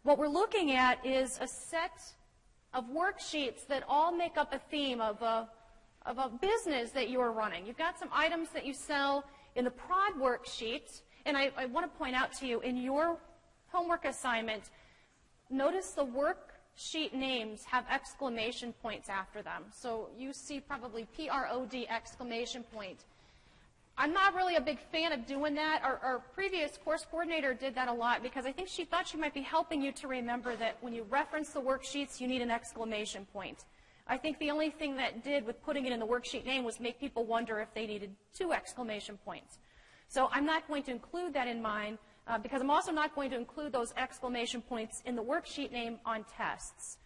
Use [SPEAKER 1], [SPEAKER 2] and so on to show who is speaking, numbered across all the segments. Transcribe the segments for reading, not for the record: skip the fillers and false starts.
[SPEAKER 1] what we're looking at is a set of worksheets that all make up a theme of a business that you are running. You've got some items that you sell in the prod worksheet, and I want to point out to you, in your homework assignment, notice the worksheet names have exclamation points after them. So you see probably PROD exclamation point. I'm not really a big fan of doing that. Our previous course coordinator did that a lot because I think she thought she might be helping you to remember that when you reference the worksheets, you need an exclamation point. I think the only thing that did with putting it in the worksheet name was make people wonder if they needed 2 exclamation points. So I'm not going to include that in mine because I'm also not going to include those exclamation points in the worksheet name on tests.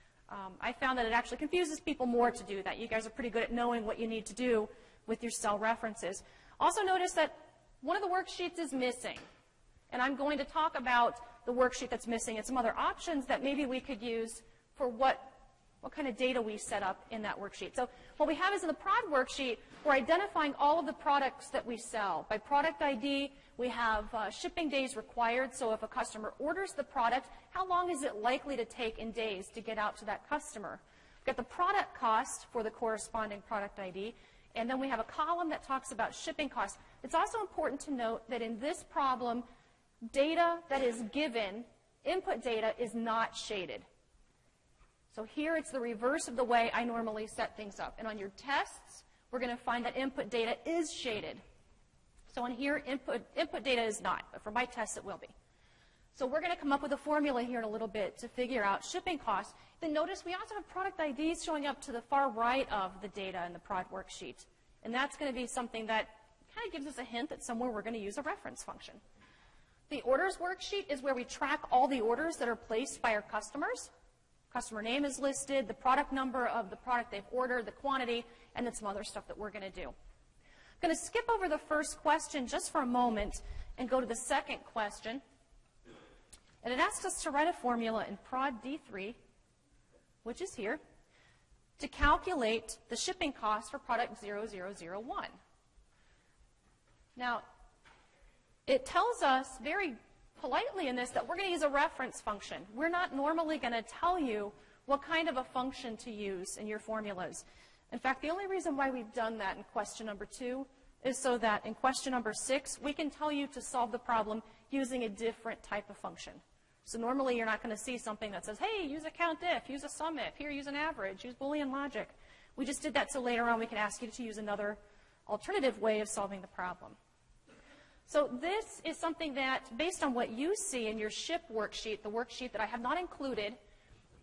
[SPEAKER 1] I found that it actually confuses people more to do that. You guys are pretty good at knowing what you need to do with your cell references. Also notice that one of the worksheets is missing. And I'm going to talk about the worksheet that's missing and some other options that maybe we could use for what kind of data we set up in that worksheet. So what we have is in the prod worksheet, we're identifying all of the products that we sell. By product ID, we have shipping days required. So if a customer orders the product, how long is it likely to take in days to get out to that customer? We've got the product cost for the corresponding product ID. And then we have a column that talks about shipping costs. It's also important to note that in this problem, data that is given, input data, is not shaded. So here it's the reverse of the way I normally set things up. And on your tests, we're going to find that input data is shaded. So on here, input data is not, but for my tests it will be. So we're going to come up with a formula here in a little bit to figure out shipping costs. Then notice we also have product IDs showing up to the far right of the data in the prod worksheet. And that's going to be something that kind of gives us a hint that somewhere we're going to use a reference function. The orders worksheet is where we track all the orders that are placed by our customers. Customer name is listed, the product number of the product they've ordered, the quantity, and then some other stuff that we're going to do. I'm going to skip over the first question just for a moment and go to the second question. And it asks us to write a formula in prod D3, which is here, to calculate the shipping cost for product 0001. Now, it tells us very politely in this that we're going to use a reference function. We're not normally going to tell you what kind of a function to use in your formulas. In fact, the only reason why we've done that in question number 2 is so that in question number 6, we can tell you to solve the problem using a different type of function. So normally you're not going to see something that says, hey, use a COUNTIF, use a SUMIF, here use an average, use Boolean logic. We just did that so later on we can ask you to use another alternative way of solving the problem. So this is something that, based on what you see in your ship worksheet, the worksheet that I have not included,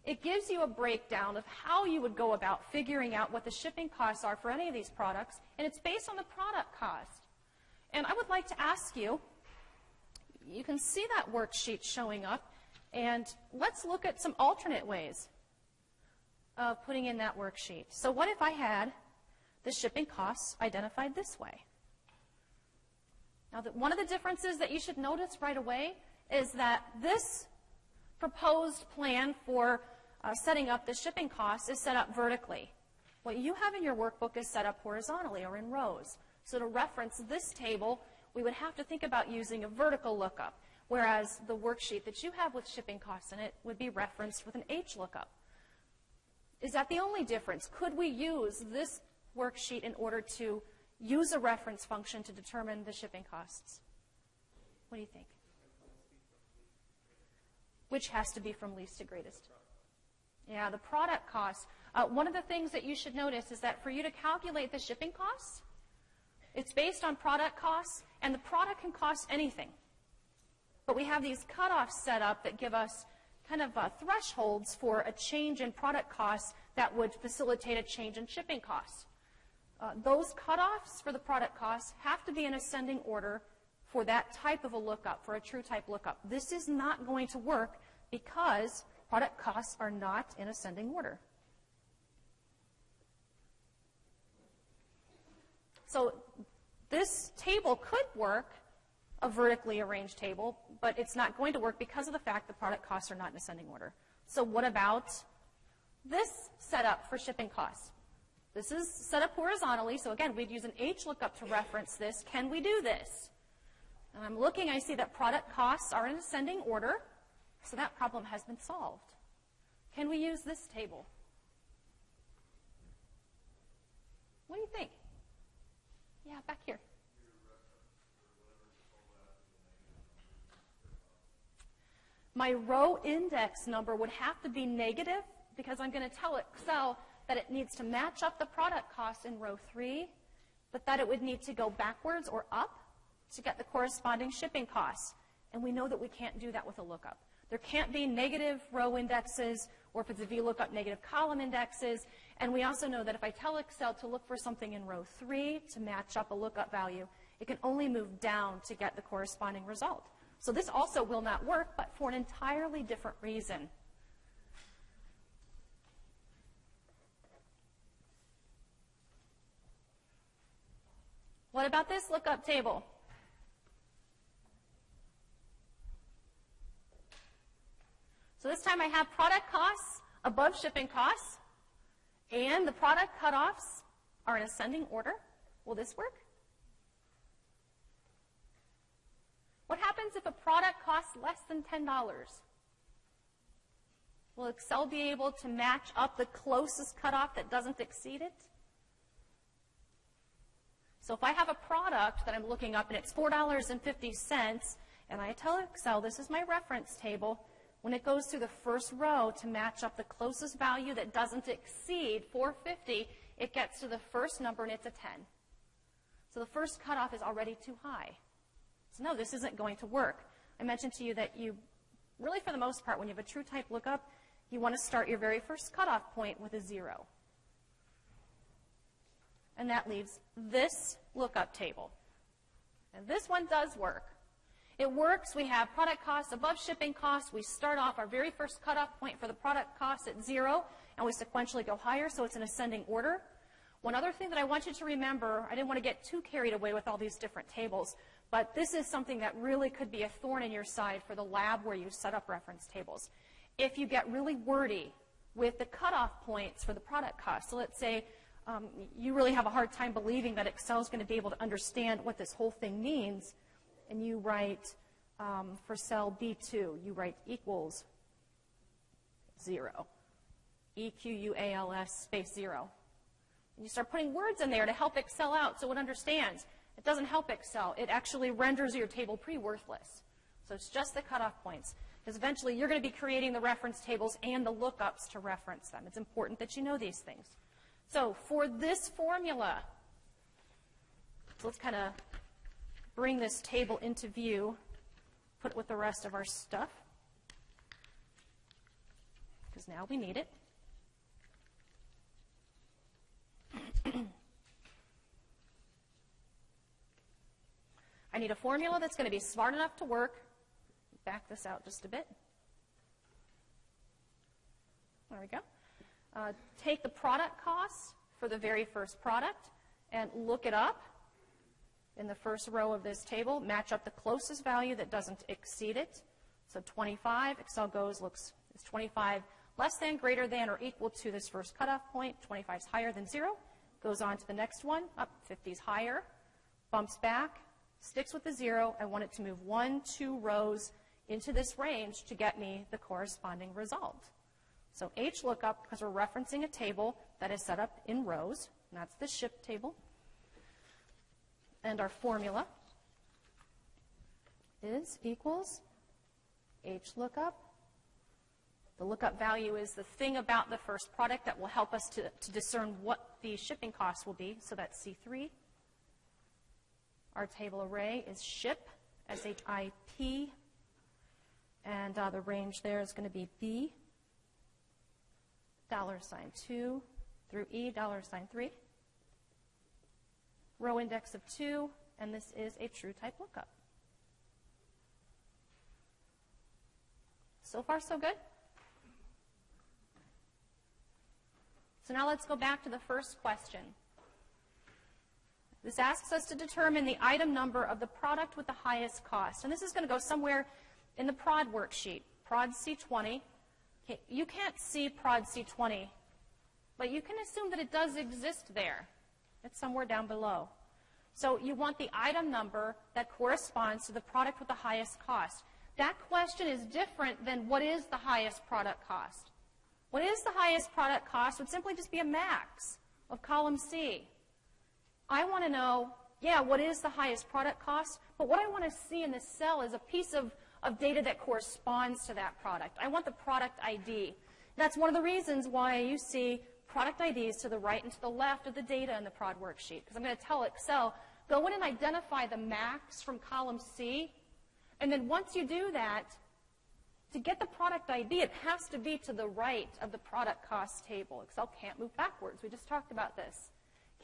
[SPEAKER 1] it gives you a breakdown of how you would go about figuring out what the shipping costs are for any of these products, and it's based on the product cost. And I would like to ask you, you can see that worksheet showing up, and let's look at some alternate ways of putting in that worksheet. So what if I had the shipping costs identified this way? Now, one of the differences that you should notice right away is that this proposed plan for setting up the shipping costs is set up vertically. What you have in your workbook is set up horizontally or in rows. So to reference this table, we would have to think about using a vertical lookup, whereas the worksheet that you have with shipping costs in it would be referenced with an HLOOKUP. Is that the only difference? Could we use this worksheet in order to use a reference function to determine the shipping costs? What do you think? Which has to be from least to greatest? Yeah, the product costs. One of the things that you should notice is that for you to calculate the shipping costs, it's based on product costs, and the product can cost anything. But we have these cutoffs set up that give us kind of thresholds for a change in product costs that would facilitate a change in shipping costs. Those cutoffs for the product costs have to be in ascending order for that type of a lookup, for a true type lookup. This is not going to work because product costs are not in ascending order. So this table could work, a vertically arranged table, but it's not going to work because of the fact that product costs are not in ascending order. So what about this setup for shipping costs? This is set up horizontally, so again, we'd use an HLOOKUP to reference this. Can we do this? And I'm looking, I see that product costs are in ascending order. So that problem has been solved. Can we use this table? What do you think? Yeah, back here. My row index number would have to be negative because I'm going to tell Excel that it needs to match up the product cost in row 3, but that it would need to go backwards or up to get the corresponding shipping costs. And we know that we can't do that with a lookup. There can't be negative row indexes, or if it's a VLOOKUP, negative column indexes. And we also know that if I tell Excel to look for something in row 3 to match up a lookup value, it can only move down to get the corresponding result. So this also will not work, but for an entirely different reason. What about this lookup table? So this time I have product costs above shipping costs, and the product cutoffs are in ascending order. Will this work? What happens if a product costs less than $10? Will Excel be able to match up the closest cutoff that doesn't exceed it? So if I have a product that I'm looking up and it's $4.50, and I tell Excel this is my reference table, when it goes through the first row to match up the closest value that doesn't exceed $4.50, it gets to the first number and it's a 10. So the first cutoff is already too high. So no, this isn't going to work. I mentioned to you that you, really for the most part, when you have a true type lookup, you want to start your very first cutoff point with a 0. And that leaves this lookup table. And this one does work. It works. We have product costs above shipping costs. We start off our very first cutoff point for the product cost at 0, and we sequentially go higher, so it's in ascending order. One other thing that I want you to remember, I didn't want to get too carried away with all these different tables, but this is something that really could be a thorn in your side for the lab where you set up reference tables. If you get really wordy with the cutoff points for the product cost, so let's say you really have a hard time believing that Excel is going to be able to understand what this whole thing means, and you write, for cell B2, you write equals 0, EQUALS space 0. And you start putting words in there to help Excel out so it understands. It doesn't help Excel. It actually renders your table pretty worthless. So it's just the cutoff points, because eventually you're going to be creating the reference tables and the lookups to reference them. It's important that you know these things. So for this formula, so let's kind of bring this table into view, put it with the rest of our stuff, because now we need it. I need a formula that's going to be smart enough to work. Back this out just a bit. There we go. Take the product costs for the very first product and look it up in the first row of this table. Match up the closest value that doesn't exceed it. So 25, Excel goes, looks, is 25 less than, greater than, or equal to this first cutoff point? 25 is higher than 0. Goes on to the next one. Up, 50 is higher. Bumps back. Sticks with the 0. I want it to move 1, 2 rows into this range to get me the corresponding result. So HLOOKUP, because we're referencing a table that is set up in rows, and that's the ship table. And our formula is equals HLOOKUP. The lookup value is the thing about the first product that will help us to discern what the shipping costs will be, so that's C3. Our table array is ship, S-H-I-P, and the range there is going to be B, $2 through E, $3. Row index of 2, and this is a true type lookup. So far, so good? So now let's go back to the first question. This asks us to determine the item number of the product with the highest cost. And this is going to go somewhere in the prod worksheet, prod C20. Okay, you can't see prod C20, but you can assume that it does exist there. It's somewhere down below. So you want the item number that corresponds to the product with the highest cost. That question is different than what is the highest product cost. What is the highest product cost would simply just be a max of column C. I want to know, yeah, what is the highest product cost? But what I want to see in this cell is a piece of data that corresponds to that product. I want the product ID. That's one of the reasons why you see product IDs to the right and to the left of the data in the prod worksheet. Because I'm going to tell Excel, go in and identify the max from column C. And then once you do that, to get the product ID, it has to be to the right of the product cost table. Excel can't move backwards. We just talked about this.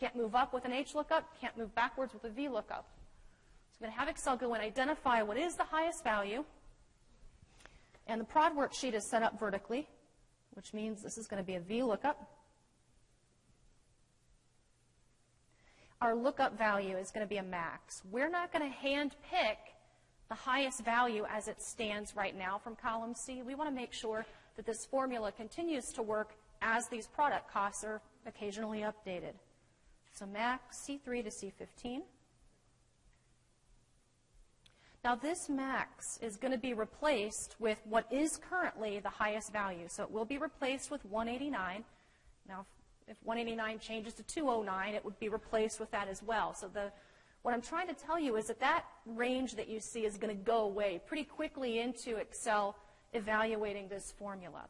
[SPEAKER 1] Can't move up with an HLOOKUP, can't move backwards with a VLOOKUP. So I'm going to have Excel go and identify what is the highest value. And the prod worksheet is set up vertically, which means this is going to be a VLOOKUP. Our lookup value is going to be a max. We're not going to hand pick the highest value as it stands right now from column C. We want to make sure that this formula continues to work as these product costs are occasionally updated. So max C3 to C15. Now this max is going to be replaced with what is currently the highest value. So it will be replaced with 189. Now if 189 changes to 209, it would be replaced with that as well. So what I'm trying to tell you is that that range that you see is going to go away pretty quickly into Excel evaluating this formula.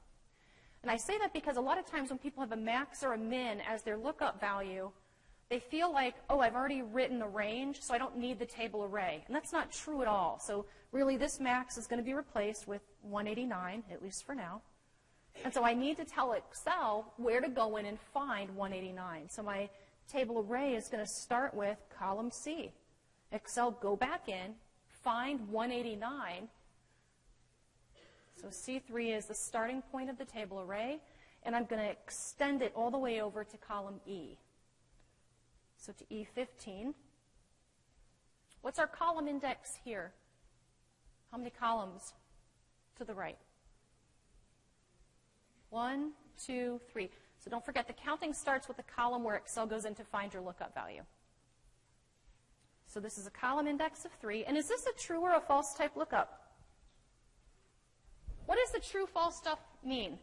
[SPEAKER 1] And I say that because a lot of times when people have a max or a min as their lookup value, they feel like, oh, I've already written a range, so I don't need the table array. And that's not true at all. So really this max is going to be replaced with 189, at least for now. And so I need to tell Excel where to go in and find 189. So my table array is going to start with column C. Excel, go back in, find 189. So C3 is the starting point of the table array, and I'm going to extend it all the way over to column E. So to E15. What's our column index here? How many columns to the right? 1, 2, 3. So don't forget, the counting starts with the column where Excel goes in to find your lookup value. So this is a column index of 3. And is this a true or a false type lookup? What does the true false stuff mean?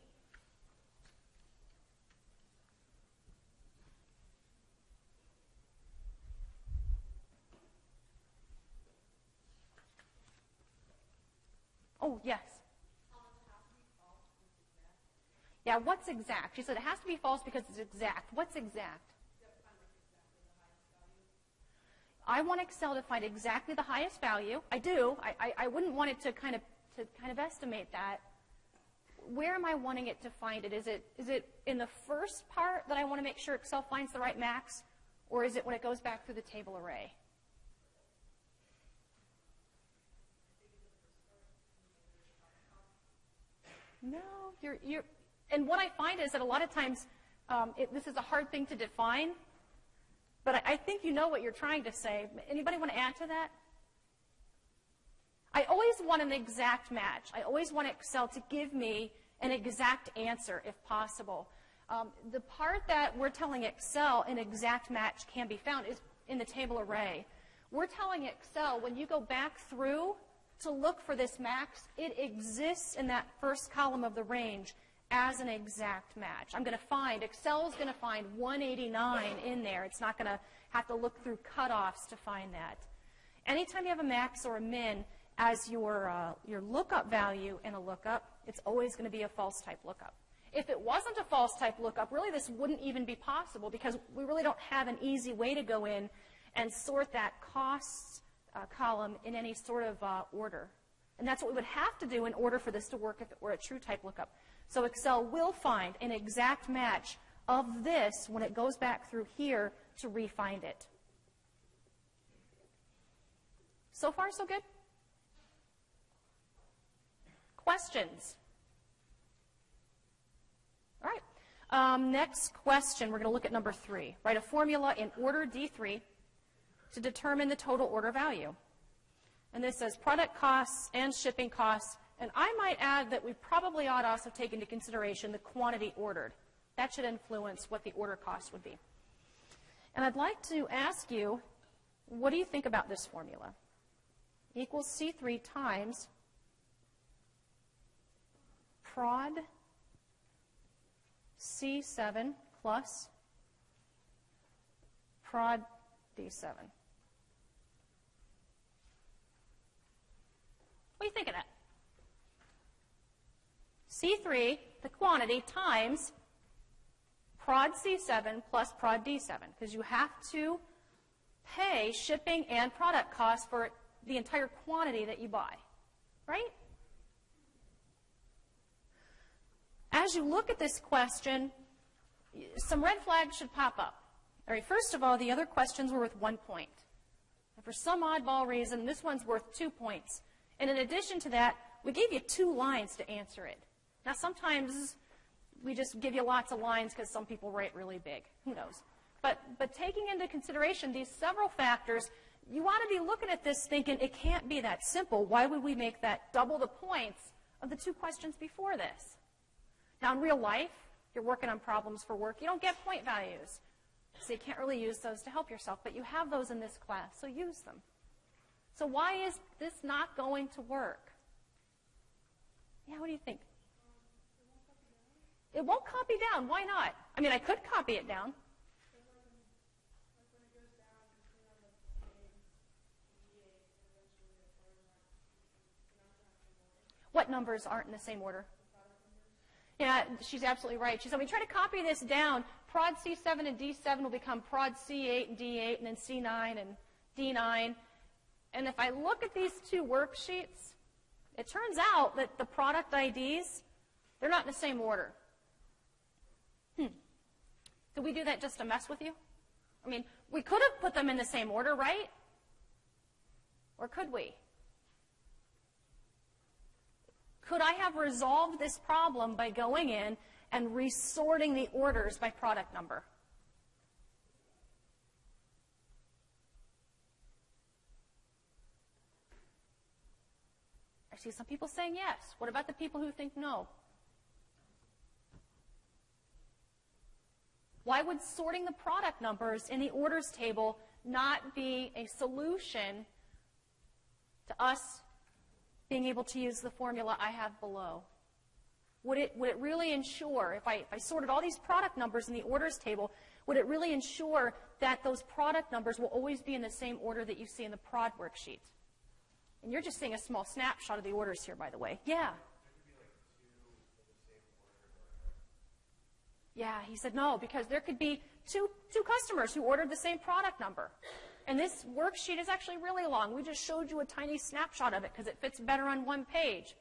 [SPEAKER 1] Oh, yes. Yeah, what's exact? She said it has to be false because it's exact. What's exact? I want Excel to find exactly the highest value. I do. I wouldn't want it to kind of estimate that. Where am I wanting it to find it? Is it in the first part that I want to make sure Excel finds the right max, or is it when it goes back through the table array? No, you're. And what I find is that a lot of times, this is a hard thing to define, but I think you know what you're trying to say. Anybody want to add to that? I always want an exact match. I always want Excel to give me an exact answer if possible. The part that we're telling Excel an exact match can be found is in the table array. We're telling Excel when you go back through to look for this max, it exists in that first column of the range as an exact match. Excel is going to find 189 in there. It's not going to have to look through cutoffs to find that. Anytime you have a max or a min as your lookup value in a lookup, it's always going to be a false type lookup. If it wasn't a false type lookup, really this wouldn't even be possible because we really don't have an easy way to go in and sort that costs column in any sort of order. And that's what we would have to do in order for this to work if it were a true type lookup. So Excel will find an exact match of this when it goes back through here to re-find it. So far, so good? Questions? All right. Next question, we're going to look at number 3. Write a formula in order D3 to determine the total order value. And this says product costs and shipping costs. And I might add that we probably ought to also take into consideration the quantity ordered. That should influence what the order cost would be. And I'd like to ask you, what do you think about this formula? Equals C3 times prod C7 plus prod D7. What do you think of that? C3, the quantity, times prod C7 plus prod D7, because you have to pay shipping and product costs for the entire quantity that you buy, right? As you look at this question, some red flags should pop up. All right, first of all, the other questions were worth 1 point. And for some oddball reason, this one's worth 2 points. And in addition to that, we gave you 2 lines to answer it. Now, sometimes we just give you lots of lines because some people write really big. Who knows? But taking into consideration these several factors, you want to be looking at this thinking it can't be that simple. Why would we make that double the points of the 2 questions before this? Now, in real life, you're working on problems for work. You don't get point values. So you can't really use those to help yourself. But you have those in this class, so use them. So why is this not going to work? Yeah, what do you think? It won't copy down. Why not? I mean, I could copy it down. What numbers aren't in the same order? Yeah, she's absolutely right. She said, when we try to copy this down, prod C7 and D7 will become prod C8 and D8, and then C9 and D9. And if I look at these 2 worksheets, it turns out that the product IDs, they're not in the same order. Did we do that just to mess with you? I mean, we could have put them in the same order, right? Or could we? Could I have resolved this problem by going in and resorting the orders by product number? I see some people saying yes. What about the people who think no? Why would sorting the product numbers in the orders table not be a solution to us being able to use the formula I have below? Would it really ensure, if I sorted all these product numbers in the orders table, would it really ensure that those product numbers will always be in the same order that you see in the prod worksheet? And you're just seeing a small snapshot of the orders here, by the way. Yeah. Yeah, he said no, because there could be two customers who ordered the same product number. And this worksheet is actually really long. We just showed you a tiny snapshot of it because it fits better on one page.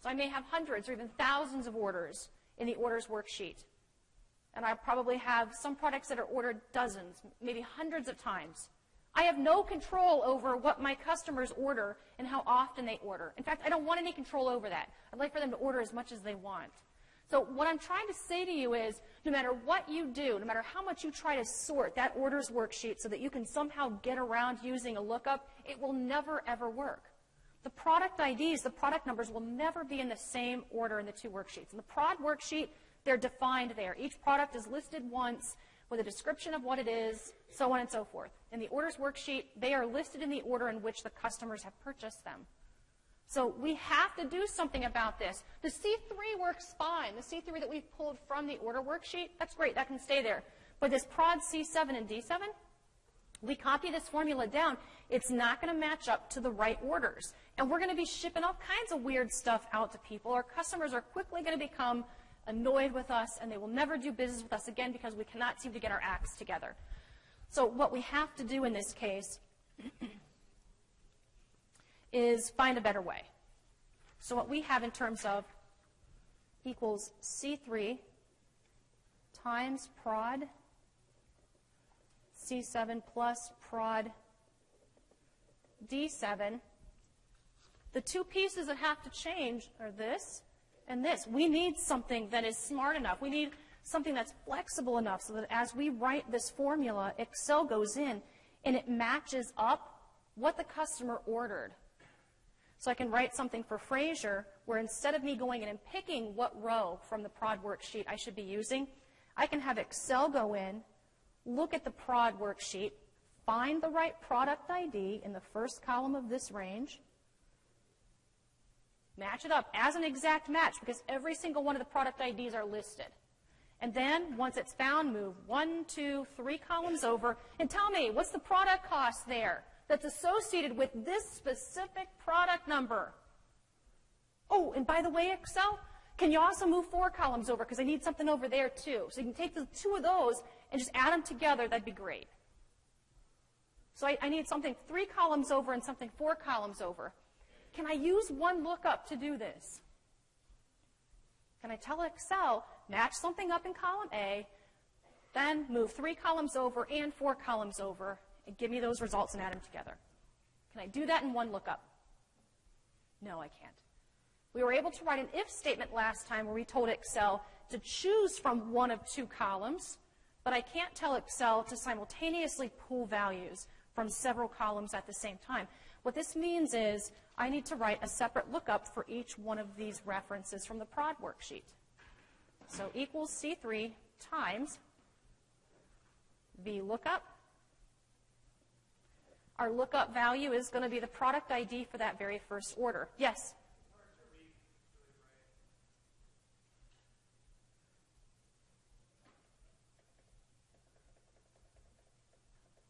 [SPEAKER 1] So I may have hundreds or even thousands of orders in the orders worksheet. And I probably have some products that are ordered dozens, maybe hundreds of times. I have no control over what my customers order and how often they order. In fact, I don't want any control over that. I'd like for them to order as much as they want. So what I'm trying to say to you is, no matter what you do, no matter how much you try to sort that orders worksheet so that you can somehow get around using a lookup, it will never, ever work. The product IDs, the product numbers, will never be in the same order in the 2 worksheets. In the prod worksheet, they're defined there. Each product is listed once with a description of what it is, so on and so forth. In the orders worksheet, they are listed in the order in which the customers have purchased them. So we have to do something about this. The C3 works fine. The C3 that we've pulled from the order worksheet, that's great. That can stay there. But this prod C7 and D7, we copy this formula down. It's not going to match up to the right orders. And we're going to be shipping all kinds of weird stuff out to people. Our customers are quickly going to become annoyed with us, and they will never do business with us again because we cannot seem to get our acts together. So what we have to do in this case is find a better way. So what we have in terms of equals C3 times prod C7 plus prod D7. The 2 pieces that have to change are this and this. We need something that is smart enough. We need something that's flexible enough so that as we write this formula, Excel goes in and it matches up what the customer ordered. So I can write something for Fraser where instead of me going in and picking what row from the prod worksheet I should be using, I can have Excel go in, look at the prod worksheet, find the right product ID in the first column of this range, Match it up as an exact match because every single one of the product IDs are listed. And then, once it's found, move 1, 2, 3 columns over and tell me, what's the product cost there that's associated with this specific product number? Oh, and by the way, Excel, can you also move 4 columns over because I need something over there too. So you can take the 2 of those and just add them together. That'd be great. So I need something 3 columns over and something 4 columns over. Can I use one lookup to do this? Can I tell Excel, match something up in column A, then move 3 columns over and 4 columns over, and give me those results and add them together? Can I do that in one lookup? No, I can't. We were able to write an if statement last time where we told Excel to choose from one of 2 columns, but I can't tell Excel to simultaneously pull values from several columns at the same time. What this means is I need to write a separate lookup for each one of these references from the prod worksheet. So equals C3 times VLOOKUP. Our lookup value is going to be the product ID for that very first order. Yes?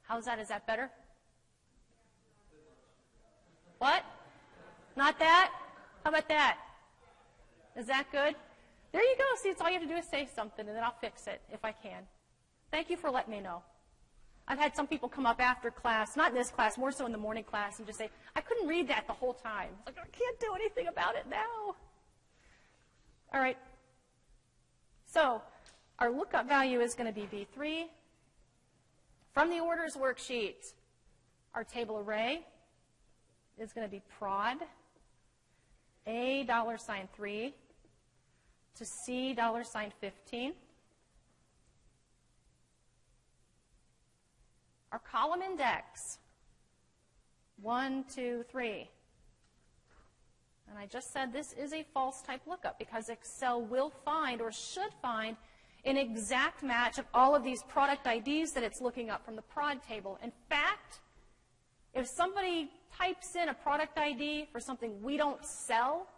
[SPEAKER 1] How's that? Is that better? What? Not that? How about that? Is that good? There you go. See, it's all you have to do is say something, and then I'll fix it if I can. Thank you for letting me know. I've had some people come up after class, not in this class, more so in the morning class, and just say, I couldn't read that the whole time. It's like, I can't do anything about it now. All right. So our lookup value is going to be V3. From the orders worksheet, our table array is going to be prod A $3 to C $15. Our column index, 1, 2, 3. And I just said this is a false type lookup because Excel will find or should find an exact match of all of these product IDs that it's looking up from the prod table. In fact, if somebody types in a product ID for something we don't sell,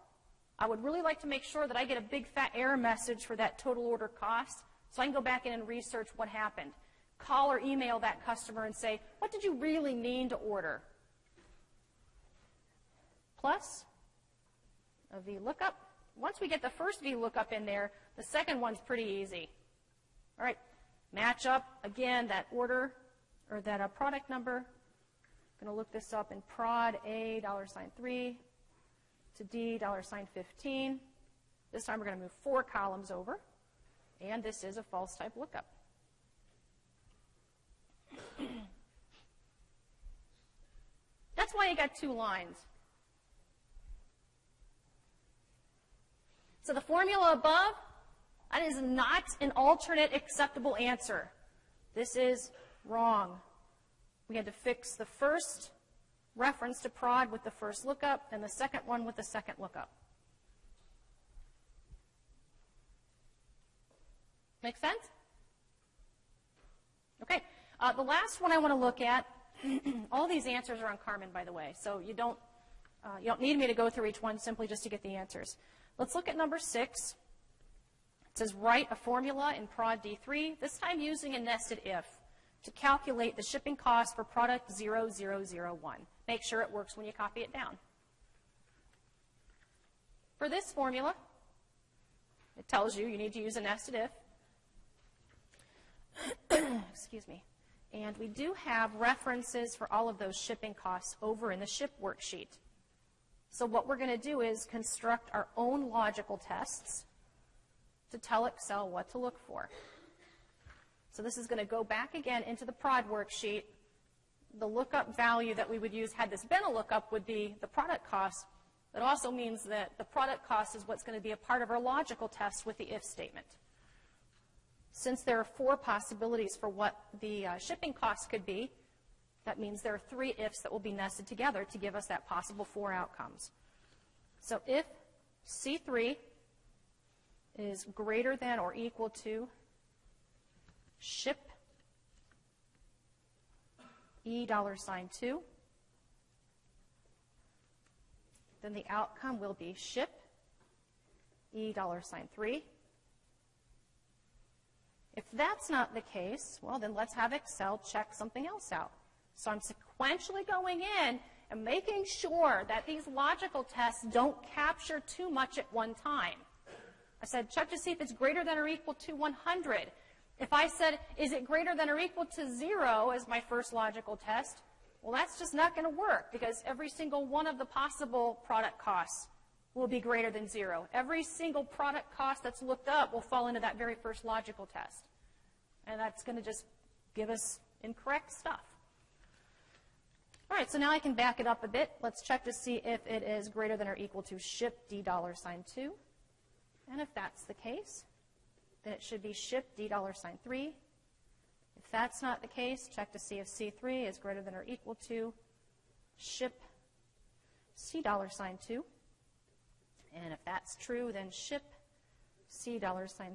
[SPEAKER 1] I would really like to make sure that I get a big fat error message for that total order cost so I can go back in and research what happened. Call or email that customer and say, what did you really mean to order? Plus a VLOOKUP. Once we get the first VLOOKUP in there, the second one's pretty easy. All right, match up, again, that order, or that product number. I'm going to look this up in prod A $3 to D $15. This time we're going to move 4 columns over, and this is a false type lookup. That's why you got 2 lines. So the formula above, that is not an alternate acceptable answer. This is wrong. We had to fix the first reference to prod with the first lookup and the second one with the second lookup. Make sense? Okay. The last one I want to look at, all these answers are on Carmen, by the way, so you don't need me to go through each one simply just to get the answers. Let's look at number 6. It says write a formula in prod D3, this time using a nested if to calculate the shipping cost for product 0001. Make sure it works when you copy it down. For this formula, it tells you need to use a nested if. Excuse me. And we do have references for all of those shipping costs over in the ship worksheet. So what we're going to do is construct our own logical tests to tell Excel what to look for. So this is going to go back again into the prod worksheet. The lookup value that we would use had this been a lookup would be the product cost. That also means that the product cost is what's going to be a part of our logical test with the if statement. Since there are 4 possibilities for what the shipping cost could be, that means there are 3 ifs that will be nested together to give us that possible 4 outcomes. So if C3 is greater than or equal to ship E $2, then the outcome will be ship $3. If that's not the case, well, then let's have Excel check something else out. So I'm sequentially going in and making sure that these logical tests don't capture too much at one time. I said, check to see if it's greater than or equal to 100. If I said, is it greater than or equal to 0 as my first logical test, well, that's just not going to work because every single one of the possible product costs will be greater than 0. Every single product cost that's looked up will fall into that very first logical test. And that's going to just give us incorrect stuff. All right, so now I can back it up a bit. Let's check to see if it is greater than or equal to ship $2. And if that's the case, then it should be ship $3. If that's not the case, check to see if C3 is greater than or equal to ship $2. And if that's true, then ship $3.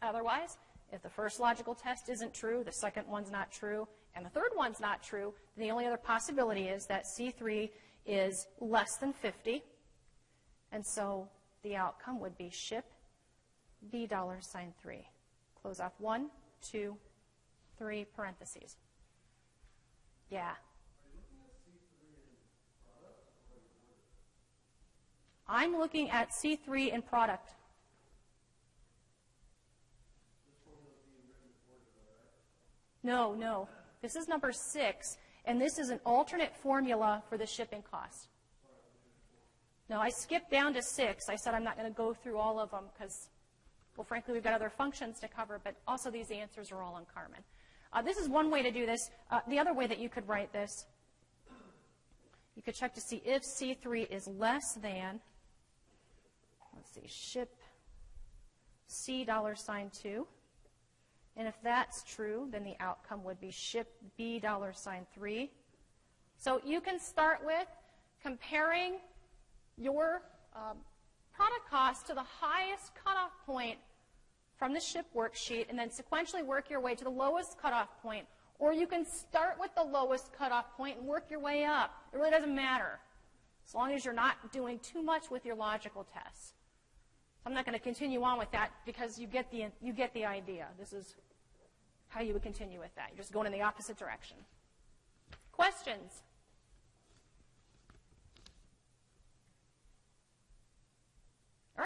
[SPEAKER 1] Otherwise, if the first logical test isn't true, the second one's not true, and the third one's not true, then the only other possibility is that C3 is less than 50. And so the outcome would be ship $3. Close off 1, 2, 3 parentheses. Yeah. I'm looking at C3 in product. No, no. This is number 6, and this is an alternate formula for the shipping cost. No, I skipped down to 6. I said I'm not going to go through all of them because, well, frankly, we've got other functions to cover, but also these answers are all on Carmen. This is one way to do this. The other way that you could write this, you could check to see if C3 is less than, let's see, ship $2. And if that's true, then the outcome would be ship $3. So you can start with comparing your product cost to the highest cutoff point from the ship worksheet and then sequentially work your way to the lowest cutoff point. Or you can start with the lowest cutoff point and work your way up. It really doesn't matter, as long as you're not doing too much with your logical tests. I'm not going to continue on with that because you get the idea. This is how you would continue with that. You're just going in the opposite direction. Questions?